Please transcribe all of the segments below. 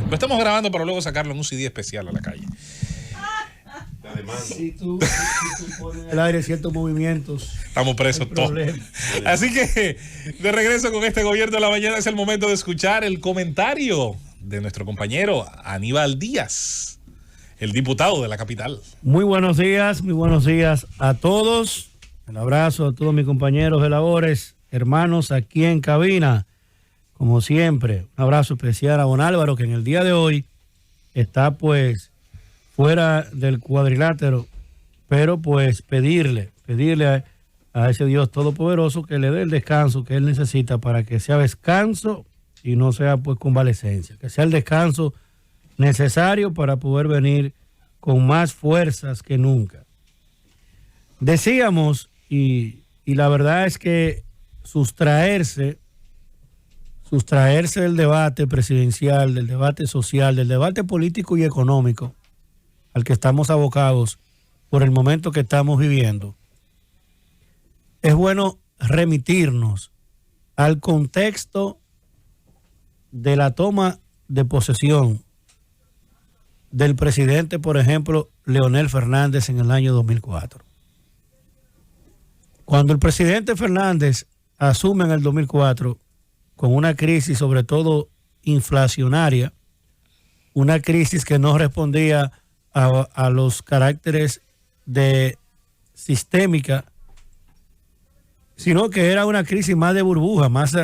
Lo estamos grabando para luego sacarlo en un CD especial a la calle. Si tú pones en el aire ciertos movimientos, estamos presos todos. Así que, de regreso con este Gobierno de la Mañana, es el momento de escuchar el comentario de nuestro compañero Aníbal Díaz, el diputado de la capital. Muy buenos días a todos. Un abrazo a todos mis compañeros de labores, hermanos aquí en cabina. Como siempre, un abrazo especial a don Álvaro, que en el día de hoy está pues fuera del cuadrilátero, pero pues pedirle a ese Dios todopoderoso que le dé el descanso que él necesita para que sea descanso y no sea pues convalecencia, que sea el descanso necesario para poder venir con más fuerzas que nunca. Decíamos, y la verdad es que sustraerse del debate presidencial, del debate social, del debate político y económico al que estamos abocados por el momento que estamos viviendo, es bueno remitirnos al contexto de la toma de posesión del presidente, por ejemplo, Leonel Fernández en el año 2004. Cuando el presidente Fernández asume en el 2004 con una crisis sobre todo inflacionaria, una crisis que no respondía a los caracteres de sistémica, sino que era una crisis más de burbuja, más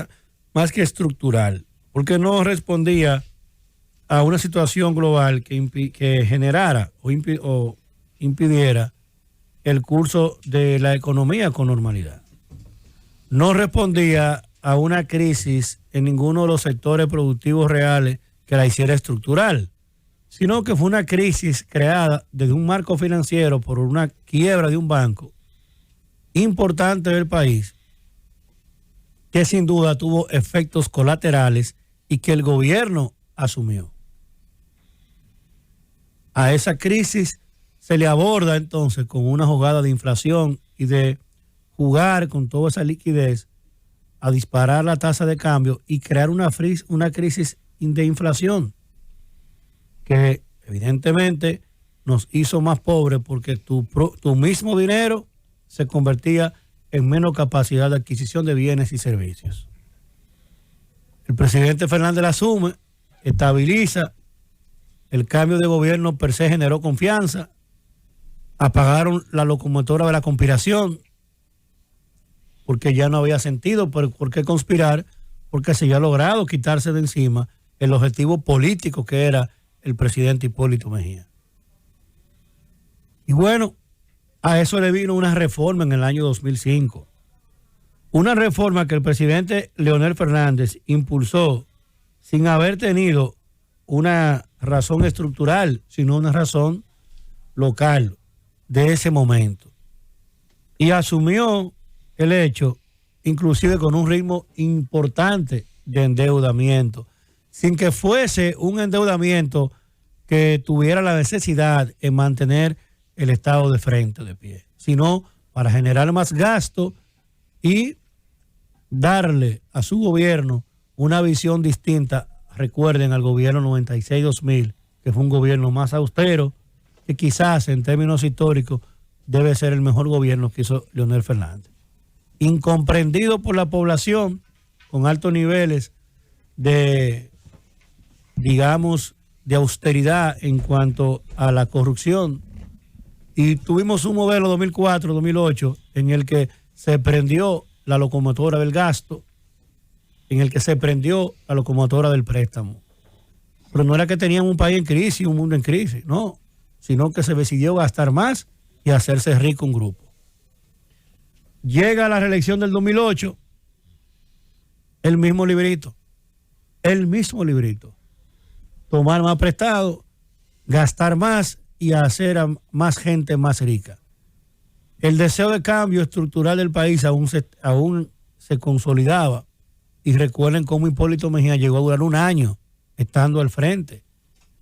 que estructural, porque no respondía a una situación global que generara o impidiera el curso de la economía con normalidad. No respondía a una crisis en ninguno de los sectores productivos reales que la hiciera estructural, sino que fue una crisis creada desde un marco financiero por una quiebra de un banco importante del país, que sin duda tuvo efectos colaterales y que el gobierno asumió. A esa crisis se le aborda entonces con una jugada de inflación y de jugar con toda esa liquidez a disparar la tasa de cambio y crear una crisis de inflación que evidentemente nos hizo más pobres porque tu mismo dinero se convertía en menos capacidad de adquisición de bienes y servicios. El presidente Fernández la asume, estabiliza, el cambio de gobierno per se generó confianza, apagaron la locomotora de la conspiración, porque ya no había sentido por qué conspirar, porque se había logrado quitarse de encima el objetivo político que era el presidente Hipólito Mejía. Y bueno, a eso le vino una reforma en el año 2005. Una reforma que el presidente Leonel Fernández impulsó sin haber tenido una razón estructural, sino una razón local de ese momento. Y asumió el hecho, inclusive con un ritmo importante de endeudamiento, sin que fuese un endeudamiento que tuviera la necesidad en mantener el Estado de frente de pie, sino para generar más gasto y darle a su gobierno una visión distinta. Recuerden al gobierno 96-2000, que fue un gobierno más austero, que quizás en términos históricos debe ser el mejor gobierno que hizo Leonel Fernández. Incomprendido por la población, con altos niveles de, digamos, de austeridad en cuanto a la corrupción. Y tuvimos un modelo 2004-2008 en el que se prendió la locomotora del gasto, en el que se prendió la locomotora del préstamo. Pero no era que teníamos un país en crisis, un mundo en crisis, no, sino que se decidió gastar más y hacerse rico un grupo. Llega la reelección del 2008, el mismo librito, tomar más prestado, gastar más y hacer a más gente más rica. El deseo de cambio estructural del país aún se consolidaba. Y recuerden cómo Hipólito Mejía llegó a durar un año estando al frente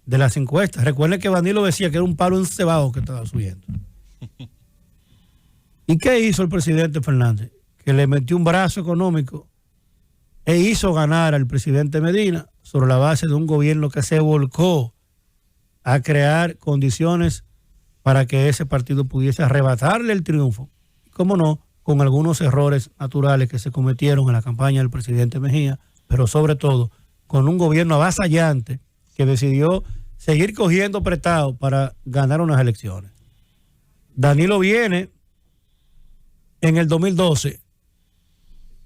de las encuestas. Recuerden que Vanilo decía que era un palo encebado que estaba subiendo. ¿Y qué hizo el presidente Fernández? Que le metió un brazo económico e hizo ganar al presidente Medina sobre la base de un gobierno que se volcó a crear condiciones para que ese partido pudiese arrebatarle el triunfo. Cómo no, con algunos errores naturales que se cometieron en la campaña del presidente Mejía, pero sobre todo con un gobierno avasallante que decidió seguir cogiendo prestado para ganar unas elecciones. Danilo viene en el 2012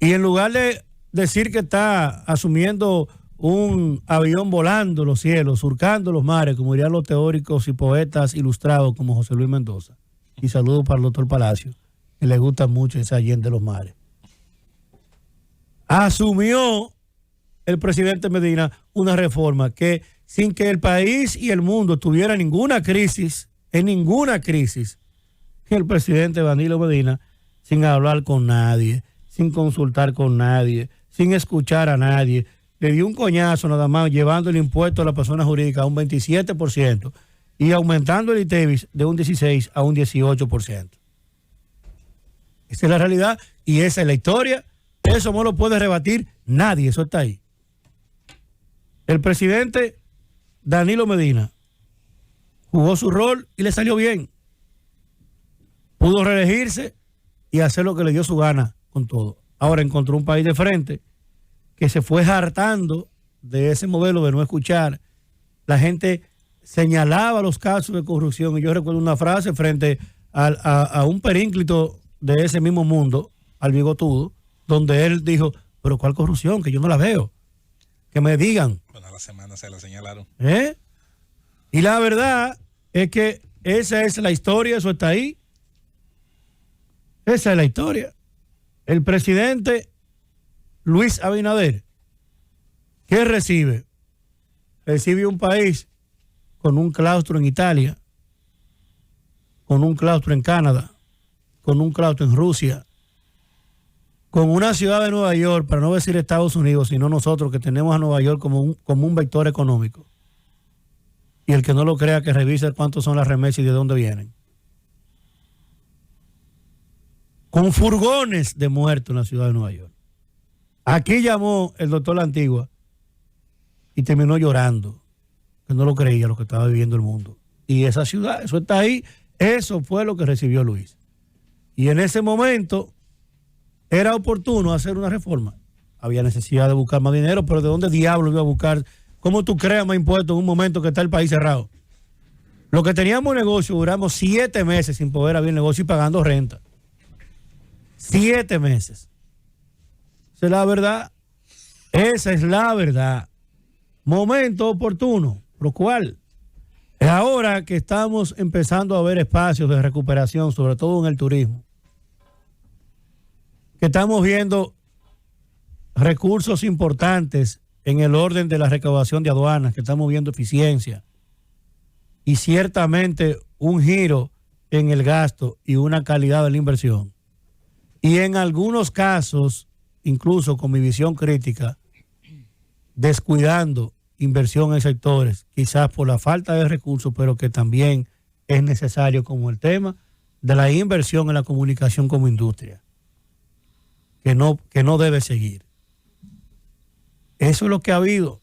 y en lugar de decir que está asumiendo un avión volando los cielos, surcando los mares, como dirían los teóricos y poetas ilustrados como José Luis Mendoza, y saludo para el doctor Palacio, que le gusta mucho ese Allende los mares, asumió el presidente Medina una reforma que, sin que el país y el mundo tuviera ninguna crisis, el presidente Danilo Medina, sin hablar con nadie, sin consultar con nadie, sin escuchar a nadie, le dio un coñazo nada más, llevando el impuesto a la persona jurídica a un 27% y aumentando el ITEVIS de un 16% a un 18%. Esa es la realidad y esa es la historia. Eso no lo puede rebatir nadie, eso está ahí. El presidente Danilo Medina jugó su rol y le salió bien. Pudo reelegirse y hacer lo que le dio su gana con todo. Ahora encontró un país de frente que se fue hartando de ese modelo de no escuchar. La gente señalaba los casos de corrupción y yo recuerdo una frase frente a un perínclito de ese mismo mundo, al bigotudo, donde él dijo, pero ¿cuál corrupción? Que yo no la veo. Que me digan. Bueno, a la semana se la señalaron. Y la verdad es que esa es la historia, eso está ahí. Esa es la historia. El presidente Luis Abinader, ¿qué recibe? Recibe un país con un claustro en Italia, con un claustro en Canadá, con un claustro en Rusia, con una ciudad de Nueva York, para no decir Estados Unidos, sino nosotros que tenemos a Nueva York como un vector económico. Y el que no lo crea, que revise cuántos son las remesas y de dónde vienen. Con furgones de muertos en la ciudad de Nueva York. Aquí llamó el doctor La Antigua y terminó llorando, que no lo creía lo que estaba viviendo el mundo. Y esa ciudad, eso está ahí, eso fue lo que recibió Luis. Y en ese momento era oportuno hacer una reforma. Había necesidad de buscar más dinero, pero ¿de dónde diablo iba a buscar? ¿Cómo tú creas más impuestos en un momento que está el país cerrado? Lo que teníamos negocio, duramos 7 meses sin poder abrir negocio y pagando renta. 7 meses. Esa es la verdad. Esa es la verdad. Momento oportuno. ¿Pero cuál? Es ahora que estamos empezando a ver espacios de recuperación, sobre todo en el turismo. Que estamos viendo recursos importantes en el orden de la recaudación de aduanas, que estamos viendo eficiencia. Y ciertamente un giro en el gasto y una calidad de la inversión. Y en algunos casos, incluso con mi visión crítica, descuidando inversión en sectores, quizás por la falta de recursos, pero que también es necesario, como el tema de la inversión en la comunicación como industria, que no debe seguir. Eso es lo que ha habido.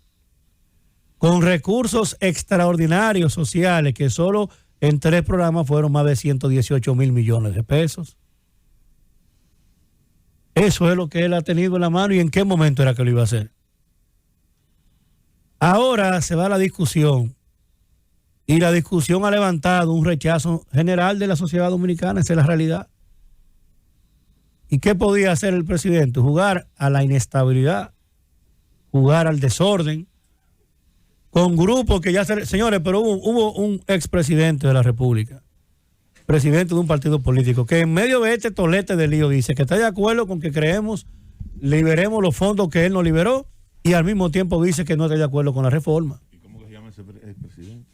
Con recursos extraordinarios sociales, que solo en 3 programas fueron más de 118 mil millones de pesos. Eso es lo que él ha tenido en la mano y en qué momento era que lo iba a hacer. Ahora se va la discusión y la discusión ha levantado un rechazo general de la sociedad dominicana, esa es la realidad. ¿Y qué podía hacer el presidente? Jugar a la inestabilidad, jugar al desorden, con grupos que ya se... Señores, pero hubo un expresidente de la República, presidente de un partido político, que en medio de este tolete de lío dice que está de acuerdo con que liberemos los fondos que él no liberó, y al mismo tiempo dice que no está de acuerdo con la reforma. ¿Y cómo se llama ese presidente?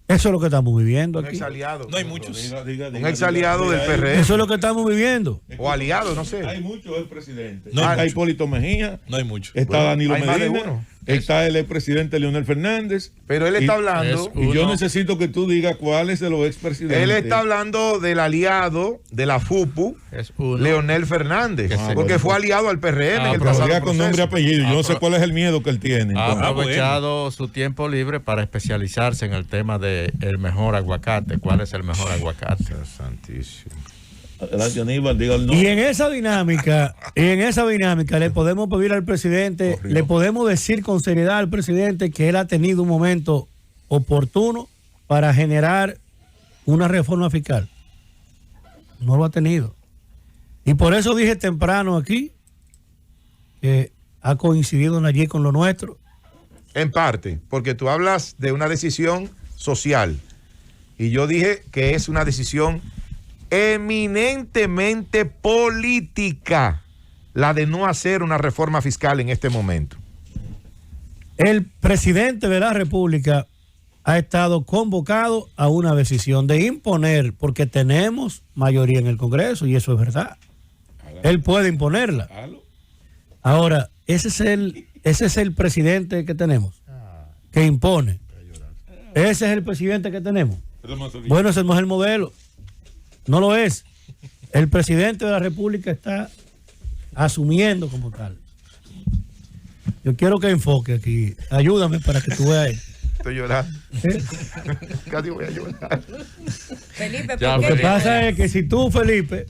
Eso es lo que estamos viviendo aquí. Un exaliado. No hay muchos. Un exaliado del PRM. Eso es lo que estamos viviendo. O aliado, no sé. Hay muchos expresidentes. No hay Está mucho. Hipólito Mejía. No hay mucho. Está Danilo hay más de Medina. uno. está el expresidente Leonel Fernández. Pero él está hablando. Y yo necesito que tú digas cuáles de los expresidentes. Él está hablando del aliado de la FUPU, Leonel Fernández, porque fue aliado al PRM en el pasado proceso. Con nombre y apellido. Yo no sé cuál es el miedo que él tiene. Ha aprovechado su tiempo libre para especializarse en el tema del mejor aguacate. ¿Cuál es el mejor aguacate? Santísimo. Adelante, Aníbal, diga el Y nombre. en esa dinámica le podemos pedir al presidente, le podemos decir con seriedad al presidente que él ha tenido un momento oportuno para generar una reforma fiscal. No lo ha tenido. Y por eso dije temprano aquí que ha coincidido allí con lo nuestro. En parte, porque tú hablas de una decisión social y yo dije que es una decisión eminentemente política la de no hacer una reforma fiscal en este momento. El presidente de la República ha estado convocado a una decisión de imponer, porque tenemos mayoría en el Congreso y eso es verdad. Él puede imponerla. Ahora, ese es el presidente que tenemos, que impone. Ese es el presidente que tenemos. Bueno, ese no es el modelo. No lo es. El presidente de la República está asumiendo como tal. Yo quiero que enfoque aquí. Ayúdame para que tú veas. Estoy llorando. Casi voy a llorar. Felipe, Lo que pasa es que si tú, Felipe,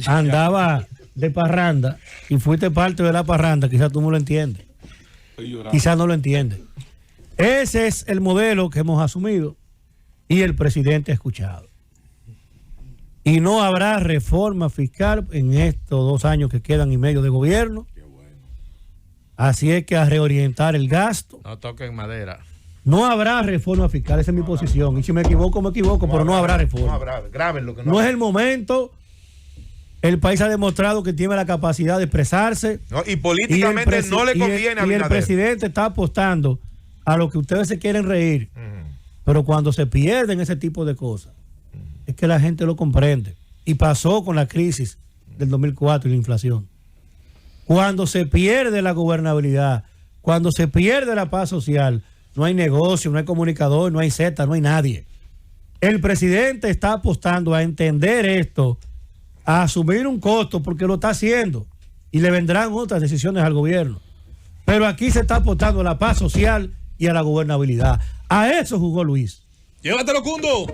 andaba de parranda y fuiste parte de la parranda, quizás tú no lo entiendes. Quizás no lo entiendes. Ese es el modelo que hemos asumido y el presidente ha escuchado. Y no habrá reforma fiscal en estos 2 años que quedan y medio de gobierno. Así es que a reorientar el gasto. No toquen madera. No habrá reforma fiscal, esa es mi posición. Y si me equivoco, pero no habrá reforma. No habrá, grábenlo que no es el momento. El país ha demostrado que tiene la capacidad de expresarse. No, y políticamente no le conviene a Abinader. Y el presidente está apostando a lo que ustedes se quieren reír. Pero cuando se pierden ese tipo de cosas, es que la gente lo comprende. Y pasó con la crisis del 2004 y la inflación. Cuando se pierde la gobernabilidad, cuando se pierde la paz social, no hay negocio, no hay comunicador, no hay Z, no hay nadie. El presidente está apostando a entender esto, a asumir un costo porque lo está haciendo y le vendrán otras decisiones al gobierno. Pero aquí se está apostando a la paz social y a la gobernabilidad. A eso jugó Luis. Llévatelo, Cundo.